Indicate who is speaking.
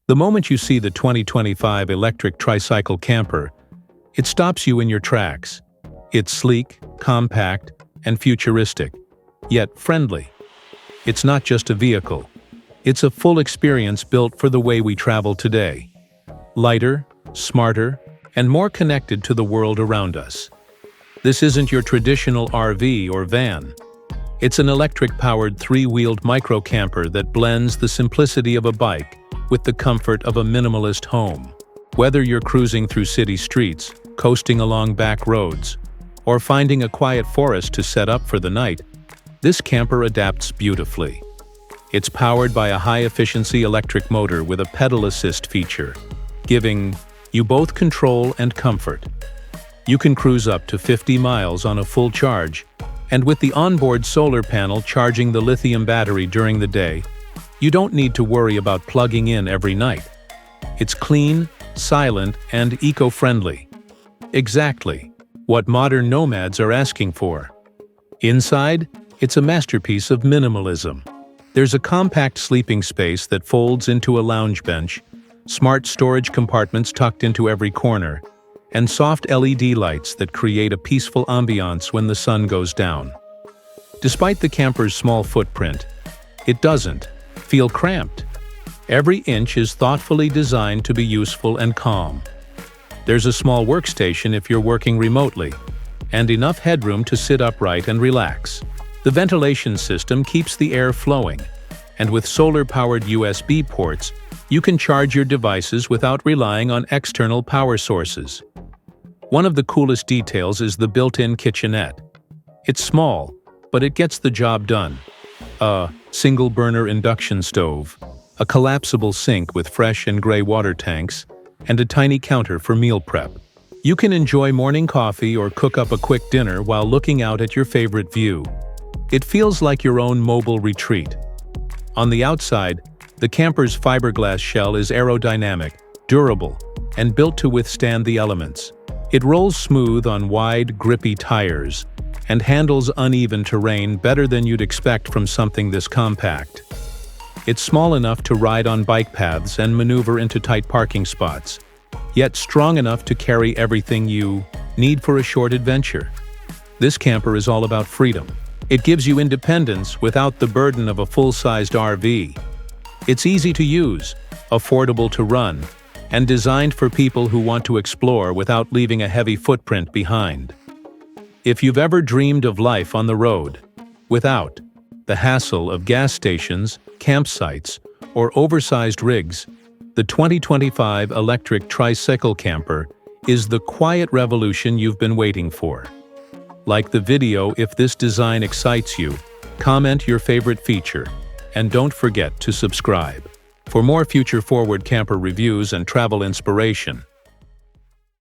Speaker 1: The moment you see the 2025 Electric Tricycle Camper, it stops you in your tracks. It's sleek, compact, and futuristic, yet friendly. It's not just a vehicle. It's a full experience built for the way we travel today. Lighter, smarter, and more connected to the world around us. This isn't your traditional RV or van. It's an electric-powered three-wheeled micro-camper that blends the simplicity of a bike with the comfort of a minimalist home. Whether you're cruising through city streets, coasting along back roads, or finding a quiet forest to set up for the night, this camper adapts beautifully. It's powered by a high-efficiency electric motor with a pedal assist feature, giving you both control and comfort. You can cruise up to 50 miles on a full charge, and with the onboard solar panel charging the lithium battery during the day, you don't need to worry about plugging in every night. It's clean, silent, and eco-friendly. Exactly what modern nomads are asking for. Inside, it's a masterpiece of minimalism. There's a compact sleeping space that folds into a lounge bench, smart storage compartments tucked into every corner, and soft LED lights that create a peaceful ambiance when the sun goes down. Despite the camper's small footprint, it doesn't feel cramped. Every inch is thoughtfully designed to be useful and calm. There's a small workstation if you're working remotely, and enough headroom to sit upright and relax. The ventilation system keeps the air flowing, and with solar-powered USB ports, you can charge your devices without relying on external power sources. One of the coolest details is the built-in kitchenette. It's small, but it gets the job done. A single-burner induction stove, a collapsible sink with fresh and gray water tanks, and a tiny counter for meal prep. You can enjoy morning coffee or cook up a quick dinner while looking out at your favorite view. It feels like your own mobile retreat. On the outside, the camper's fiberglass shell is aerodynamic, durable, and built to withstand the elements. It rolls smooth on wide, grippy tires and handles uneven terrain better than you'd expect from something this compact. It's small enough to ride on bike paths and maneuver into tight parking spots, yet strong enough to carry everything you need for a short adventure. This camper is all about freedom. It gives you independence without the burden of a full-sized RV. It's easy to use, affordable to run, and designed for people who want to explore without leaving a heavy footprint behind. If you've ever dreamed of life on the road, without the hassle of gas stations, campsites, or oversized rigs, the 2025 Electric Tricycle Camper is the quiet revolution you've been waiting for. Like the video if this design excites you, comment your favorite feature, and don't forget to subscribe for more future-forward camper reviews and travel inspiration.